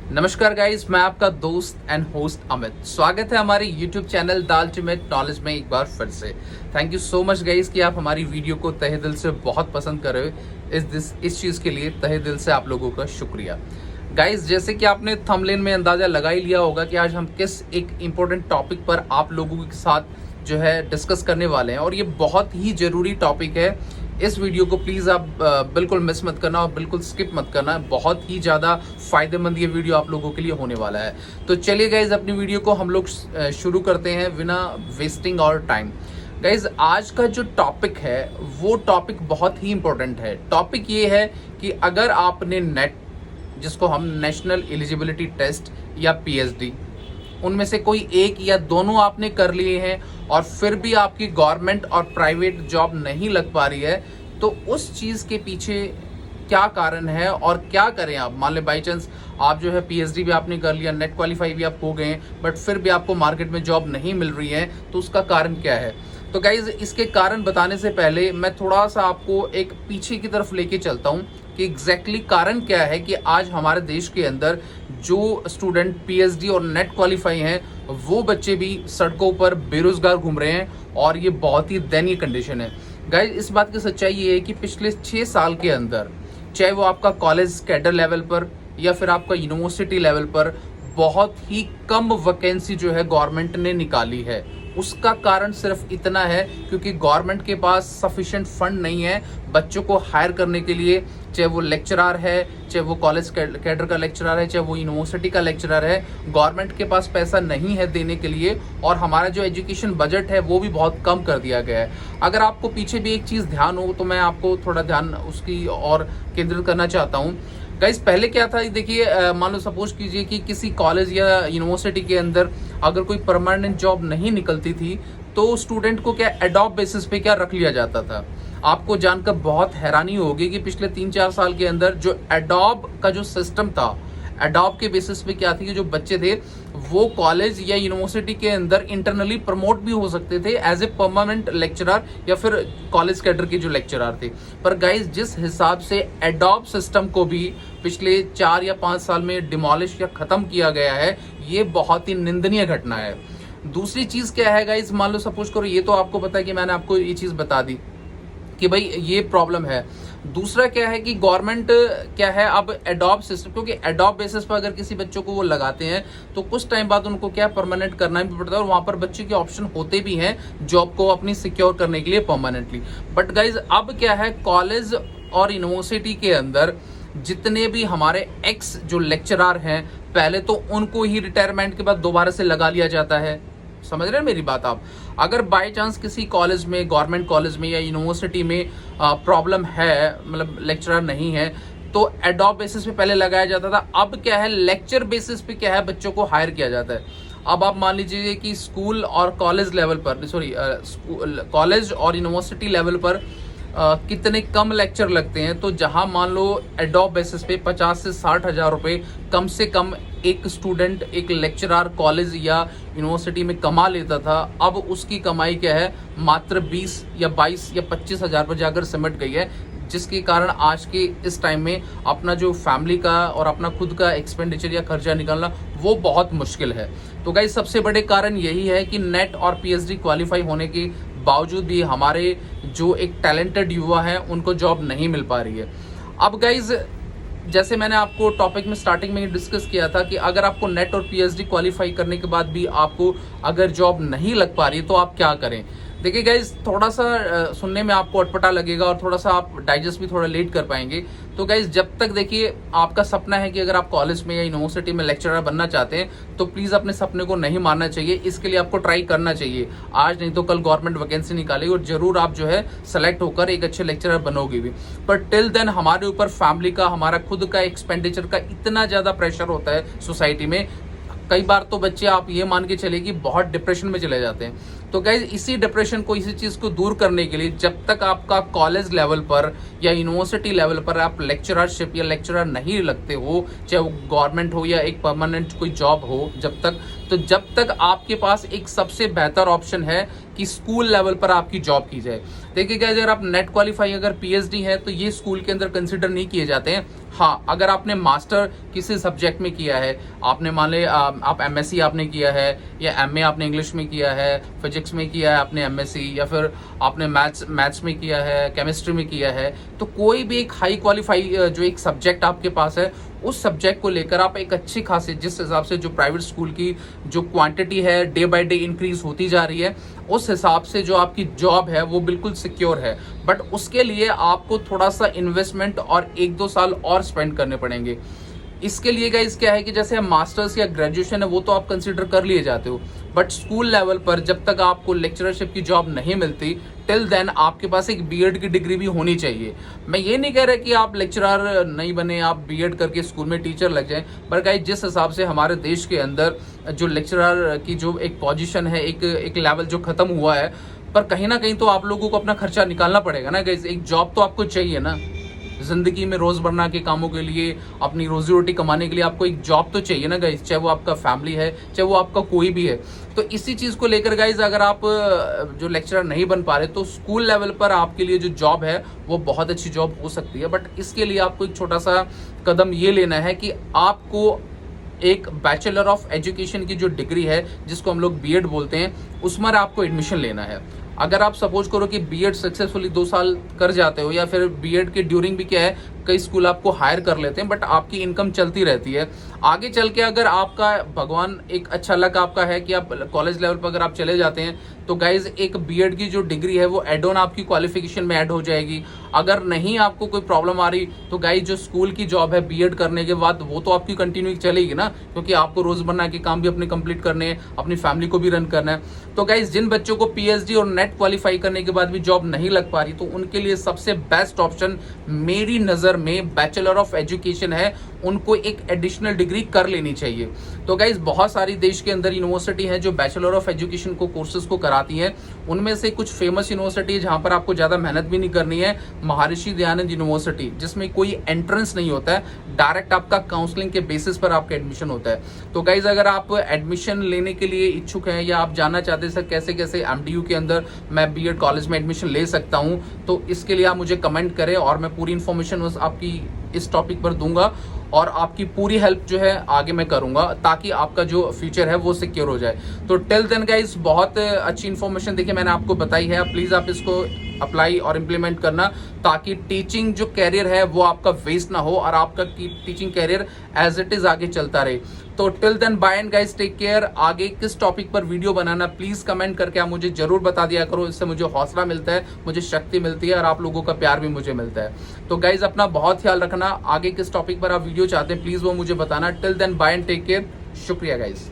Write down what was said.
नमस्कार गाइस, मैं आपका दोस्त एंड होस्ट अमित। स्वागत है हमारे YouTube channel the ultimate knowledge में एक बार फिर से। Thank you so much guys कि आप हमारी वीडियो को तहे दिल से बहुत पसंद कर रहे हो। इस चीज़ के लिए तहे दिल से आप लोगों का शुक्रिया। गाइस, जैसे कि आपने थंबनेल में अंदाज़ा लगा ही लिया होगा कि आज हम किस एक इम्पोर्टेंट टॉपिक पर आप लोगों के साथ जो है डिस्कस करने वाले हैं, और ये बहुत ही ज़रूरी टॉपिक है। इस वीडियो को प्लीज़ आप बिल्कुल मिस मत करना और बिल्कुल स्किप मत करना। बहुत ही ज़्यादा फायदेमंद ये वीडियो आप लोगों के लिए होने वाला है। तो चलिए गाइज, अपनी वीडियो को हम लोग शुरू करते हैं बिना वेस्टिंग और टाइम। गाइज, आज का जो टॉपिक है वो टॉपिक बहुत ही इंपॉर्टेंट है। टॉपिक ये है कि अगर आपने नेट, जिसको हम नेशनल एलिजिबिलिटी टेस्ट या पीएचडी, उनमें से कोई एक या दोनों आपने कर लिए हैं और फिर भी आपकी गवर्नमेंट और प्राइवेट जॉब नहीं लग पा रही है, तो उस चीज़ के पीछे क्या कारण है और क्या करें आप। मान ले बाई चांस आप जो है पीएचडी भी आपने कर लिया, नेट क्वालिफाई भी आप हो गए हैं, बट फिर भी आपको मार्केट में जॉब नहीं मिल रही है, तो उसका कारण क्या है। तो गाइज, इसके कारण बताने से पहले मैं थोड़ा सा आपको एक पीछे की तरफ लेके चलता हूँ कि एग्जैक्टली कारण क्या है कि आज हमारे देश के अंदर जो स्टूडेंट पीएचडी और नेट क्वालिफाई हैं, वो बच्चे भी सड़कों पर बेरोजगार घूम रहे हैं, और ये बहुत ही दयनीय कंडीशन है। गाइज, इस बात की सच्चाई ये है कि पिछले 6 साल के अंदर, चाहे वो आपका कॉलेज कैडर लेवल पर या फिर आपका यूनिवर्सिटी लेवल पर, बहुत ही कम वैकेंसी जो है गवर्नमेंट ने निकाली है। उसका कारण सिर्फ इतना है क्योंकि गवर्नमेंट के पास सफिशिएंट फंड नहीं है बच्चों को हायर करने के लिए। चाहे वो लेक्चरर है, चाहे वो कॉलेज कैडर का लेक्चरर है, चाहे वो यूनिवर्सिटी का लेक्चरर है, गवर्नमेंट के पास पैसा नहीं है देने के लिए, और हमारा जो एजुकेशन बजट है वो भी बहुत कम कर दिया गया है। अगर आपको पीछे भी एक चीज़ ध्यान हो तो मैं आपको थोड़ा ध्यान उसकी और केंद्रित करना चाहता हूँ। गाइस, पहले क्या था, देखिए, मान लो सपोज कीजिए कि किसी कॉलेज या यूनिवर्सिटी के अंदर अगर कोई परमानेंट जॉब नहीं निकलती थी तो स्टूडेंट को क्या एडॉप बेसिस पे क्या रख लिया जाता था। आपको जानकर बहुत हैरानी होगी कि पिछले 3-4 साल के अंदर जो एडॉप का जो सिस्टम था, एडॉप के बेसिस पे क्या थी कि जो बच्चे थे वो कॉलेज या यूनिवर्सिटी के अंदर इंटरनली प्रमोट भी हो सकते थे एज ए परमानेंट लेक्चरर या फिर कॉलेज कैडर के जो लेक्चरर थे। पर गाइज, जिस हिसाब से एडॉप सिस्टम को भी पिछले 4 या 5 साल में डिमोलिश या खत्म किया गया है, ये बहुत ही निंदनीय घटना है। दूसरी चीज क्या है गाइज, मान लो सपोज करो, ये तो आपको पता है कि मैंने आपको ये चीज बता दी कि भाई ये प्रॉब्लम है। दूसरा क्या है कि गवर्नमेंट क्या है, अब एडॉप सिस्टम, क्योंकि एडॉप बेसिस पर अगर किसी बच्चों को वो लगाते हैं तो कुछ टाइम बाद उनको क्या परमानेंट करना भी पड़ता है, और वहां पर बच्चे के ऑप्शन होते भी हैं जॉब को अपनी सिक्योर करने के लिए परमानेंटली। बट गाइज, अब क्या है, कॉलेज और यूनिवर्सिटी के अंदर जितने भी हमारे एक्स जो लेक्चरर हैं, पहले तो उनको ही रिटायरमेंट के बाद दोबारा से लगा लिया जाता है। समझ रहे हैं मेरी बात आप। अगर बाय चांस किसी कॉलेज में, गवर्नमेंट कॉलेज में या यूनिवर्सिटी में प्रॉब्लम है, मतलब लेक्चरर नहीं है, तो एडॉप बेसिस पे पहले लगाया जाता था। अब क्या है, लेक्चर बेसिस पे क्या है, बच्चों को हायर किया जाता है। अब आप मान लीजिए कि स्कूल और कॉलेज लेवल पर, कॉलेज और यूनिवर्सिटी लेवल पर कितने कम लेक्चर लगते हैं, तो जहां मान लो एडॉप बेसिस पे 50 से 60 हजार रुपए कम से कम एक स्टूडेंट, एक लेक्चरर कॉलेज या यूनिवर्सिटी में कमा लेता था, अब उसकी कमाई क्या है, मात्र 20 या 22 या 25 हजार पर जाकर सिमट गई है। जिसके कारण आज के इस टाइम में अपना जो फैमिली का और अपना खुद का एक्सपेंडिचर या खर्चा निकालना वो बहुत मुश्किल है। तो गाइस, सबसे बड़े कारण यही है कि नेट और पीएचडी क्वालिफाई होने के बावजूद भी हमारे जो एक टैलेंटेड युवा है उनको जॉब नहीं मिल पा रही है। अब गाइज, जैसे मैंने आपको टॉपिक में स्टार्टिंग में ही डिस्कस किया था कि अगर आपको नेट और पीएचडी क्वालिफाई करने के बाद भी आपको अगर जॉब नहीं लग पा रही तो आप क्या करें। देखिए गाइज, थोड़ा सा सुनने में आपको अटपटा लगेगा और थोड़ा सा आप डाइजेस्ट भी थोड़ा लेट कर पाएंगे। तो गाइज, जब तक देखिए आपका सपना है कि अगर आप कॉलेज में या यूनिवर्सिटी में लेक्चरर बनना चाहते हैं तो प्लीज़ अपने सपने को नहीं मारना चाहिए। इसके लिए आपको ट्राई करना चाहिए। आज नहीं तो कल गवर्नमेंट वैकेंसी निकालेगी और जरूर आप जो है सेलेक्ट होकर एक अच्छे लेक्चरर बनोगे भी। पर टिल देन हमारे ऊपर फैमिली का, हमारा खुद का एक्सपेंडिचर का इतना ज़्यादा प्रेशर होता है सोसाइटी में, कई बार तो बच्चे आप ये मान के चले कि बहुत डिप्रेशन में चले जाते हैं। तो गाइज, इसी डिप्रेशन को, इसी चीज़ को दूर करने के लिए जब तक आपका कॉलेज लेवल पर या यूनिवर्सिटी लेवल पर आप लेक्चररशिप या लेक्चरर नहीं लगते हो, चाहे वो गवर्नमेंट हो या एक परमानेंट कोई जॉब हो, जब तक आपके पास एक सबसे बेहतर ऑप्शन है कि स्कूल लेवल पर आपकी जॉब की जाए। देखिए गाइस, अगर आप नेट क्वालिफाई, अगर पीएचडी है तो ये स्कूल के अंदर कंसिडर नहीं किए जाते हैं। हाँ, अगर आपने मास्टर किसी सब्जेक्ट में किया है, आपने मान ले आप एमएससी आपने किया है या एमए आपने इंग्लिश में किया है, फिजिक्स में किया है आपने एमएससी, या फिर आपने मैथ्स में किया है, केमिस्ट्री में किया है, तो कोई भी एक हाई क्वालिफाई जो एक सब्जेक्ट आपके पास है, उस सब्जेक्ट को लेकर आप एक अच्छी खासी, जिस हिसाब से जो प्राइवेट स्कूल की जो क्वांटिटी है डे बाय डे इंक्रीज होती जा रही है, उस हिसाब से जो आपकी जॉब है वो बिल्कुल सिक्योर है। बट उसके लिए आपको थोड़ा सा इन्वेस्टमेंट और 1-2 साल और स्पेंड करने पड़ेंगे। इसके लिए गाइस क्या है कि जैसे मास्टर्स या ग्रेजुएशन है वो तो आप कंसीडर कर लिए जाते हो, बट स्कूल लेवल पर जब तक आपको लेक्चरशिप की जॉब नहीं मिलती, टिल देन आपके पास एक बीएड की डिग्री भी होनी चाहिए। मैं ये नहीं कह रहा कि आप लेक्चरर नहीं बने, आप बीएड करके स्कूल में टीचर लग जाएं, पर गाइस जिस हिसाब से हमारे देश के अंदर जो लेक्चरर की जो एक पोजीशन है, एक लेवल जो खत्म हुआ है, पर कहीं ना कहीं तो आप लोगों को अपना खर्चा निकालना पड़ेगा ना गाइस। एक जॉब तो आपको चाहिए ना, जिंदगी में रोजमर्रा के कामों के लिए, अपनी रोजी रोटी कमाने के लिए आपको एक जॉब तो चाहिए ना गाइस, चाहे वो आपका फैमिली है, चाहे वो आपका कोई भी है। तो इसी चीज को लेकर गाइस अगर आप जो लेक्चरर नहीं बन पा रहे, तो स्कूल लेवल पर आपके लिए जो जॉब है वो बहुत अच्छी जॉब हो सकती है। बट इसके लिए आपको एक छोटा सा कदम ये लेना है कि आपको एक बैचलर ऑफ एजुकेशन की जो डिग्री है, जिसको हम लोग बीएड बोलते हैं, उसमें आपको एडमिशन लेना है। अगर आप सपोज करो कि बीएड सक्सेसफुली 2 साल कर जाते हो, या फिर बीएड के ड्यूरिंग भी क्या है, कई स्कूल आपको हायर कर लेते हैं, बट आपकी इनकम चलती रहती है। आगे चल के अगर आपका भगवान एक अच्छा लक आपका है कि आप कॉलेज लेवल पर अगर आप चले जाते हैं, तो गाइज एक बीएड की जो डिग्री है वो एड ऑन आपकी क्वालिफिकेशन में ऐड हो जाएगी। अगर नहीं आपको कोई प्रॉब्लम आ रही, तो गाइज जो स्कूल की जॉब है बीएड करने के बाद वो तो आपकी कंटिन्यू चलेगी ना, क्योंकि आपको रोजमर्रा के काम भी अपने कंप्लीट करने हैं, अपनी फैमिली को भी रन करना है। तो गाइज जिन बच्चों को पीएचडी और नेट क्वालिफाई करने के बाद भी जॉब नहीं लग पा रही, तो उनके लिए सबसे बेस्ट ऑप्शन मेरी नजर में बैचलर ऑफ एजुकेशन है। उनको एक एडिशनल डिग्री कर लेनी चाहिए। तो गाइज बहुत सारी देश के अंदर यूनिवर्सिटी है जो बैचलर ऑफ एजुकेशन को कोर्सेज को कराती है। उनमें से कुछ फेमस यूनिवर्सिटी जहां पर आपको ज्यादा मेहनत भी नहीं करनी है, महर्षि दयानंद यूनिवर्सिटी, जिसमें कोई एंट्रेंस नहीं होता है, डायरेक्ट आपका काउंसलिंग के बेसिस पर आपका एडमिशन होता है। तो गाइज अगर आप एडमिशन लेने के लिए इच्छुक हैं, या आप जानना चाहते हैं सर कैसे कैसे एमडीयू के अंदर मैं बीएड कॉलेज में एडमिशन ले सकता हूं, तो इसके लिए आप मुझे कमेंट करें और मैं पूरी इन्फॉर्मेशन आपकी इस टॉपिक पर दूंगा, और आपकी पूरी हेल्प जो है आगे मैं करूंगा, ताकि आपका जो फ्यूचर है वो सिक्योर हो जाए। तो टिल देन गाइस बहुत अच्छी इन्फॉर्मेशन देखिए मैंने आपको बताई है, प्लीज आप इसको अप्लाई और इम्प्लीमेंट करना, ताकि टीचिंग जो कैरियर है वो आपका वेस्ट ना हो और आपका teaching career as it is आगे चलता रहे। तो till then bye and guys, take care. आगे किस टॉपिक पर वीडियो बनाना प्लीज कमेंट करके आप मुझे जरूर बता दिया करो, इससे मुझे हौसला मिलता है, मुझे शक्ति मिलती है और आप लोगों का प्यार भी मुझे मिलता है। तो गाइज अपना बहुत ख्याल रखना, आगे किस टॉपिक पर आप वीडियो चाहते हैं प्लीज वो मुझे बताना। Till then bye and take care, शुक्रिया गाइज।